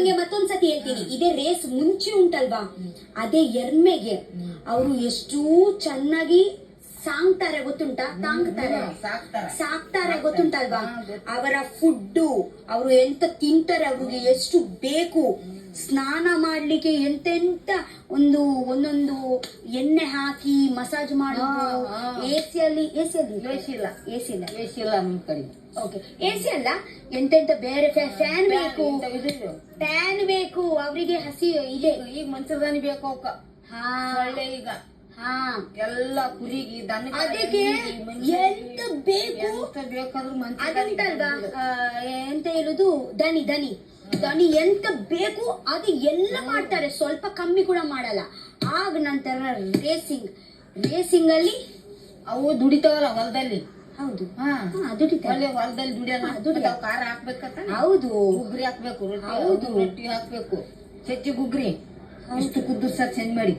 ನಿಂಗೆ ಮತ್ತೊಂದ್ಸತಿ ಹೇಳ್ತೀನಿ, ಇದೇ ರೇಸ್ ಮುಂಚೆ ಉಂಟಲ್ವಾ, ಅದೇ ಎರ್ಮೆಗೆ ಅವರು ಎಷ್ಟು ಚೆನ್ನಾಗಿ ಸಾಕ್ತಾರೆ ಗೊತ್ತುಂಟಾ, ಸಾಕ್ತಾರೆ ಗೊತ್ತುಂಟಲ್ವಾ. ಅವರ ಫುಡ್ಡು, ಅವರು ಎಂತ ತಿಂತಾರೆ, ಅವ್ರಿಗೆ ಎಷ್ಟು ಬೇಕು, ಸ್ನಾನ ಮಾಡ್ಲಿಕ್ಕೆ ಎಂತೆಂತ ಒಂದೊಂದು ಎಣ್ಣೆ ಹಾಕಿ ಮಸಾಜ್ ಮಾಡೋದು. ಎಸಿ ಇಲ್ಲ ನಿಮ್ ಕಡೆ. ಓಕೆ, ಎಸಿ ಅಲ್ಲ, ಎಂತೆಂತ ಬೇರೆ ಫ್ಯಾನ್ ಬೇಕು ಅವರಿಗೆ. ಹಸಿ ಇದೆ, ಈಗ ಮಂಚದಾನಿ ಬೇಕು ಅವಕ್ಕ. ಈಗ ಎಲ್ಲ ಕುರಿಗೆ ಅದಕ್ಕೆ ಎಂತ ಬೇಕು ಬೇಕಾದ್ರೂ ಅದಂತಲ್ವಾ, ಎಂತ ಹೇಳುದು, ದನಿ ಎಂತ ಬೇಕು ಅದು ಎಲ್ಲ ಮಾಡ್ತಾರೆ, ಸ್ವಲ್ಪ ಕಮ್ಮಿ ಕೂಡ ಮಾಡಲ್ಲ. ಆಗ ನಂತರ ರೇಸಿಂಗ್ ಅಲ್ಲಿ ಅವು ದುಡಿತಾವಲ್ಲ ಹೊಲದಲ್ಲಿ. ಹೌದು, ಹೊಲದಲ್ಲಿ ದುಡಿಯೋಣ, ಖಾರ ಹಾಕ್ಬೇಕಂತ. ಹೌದು, ಗುಗ್ರಿ ಹಾಕ್ಬೇಕು, ರೊಟ್ಟಿ ಹಾಕ್ಬೇಕು, ಚಚ್ಚಿ ಗುಗ್ರಿ ಇಷ್ಟು ಕುದ್ದು ಸರ್ ಚೇಂಜ್ ಮಾಡಿ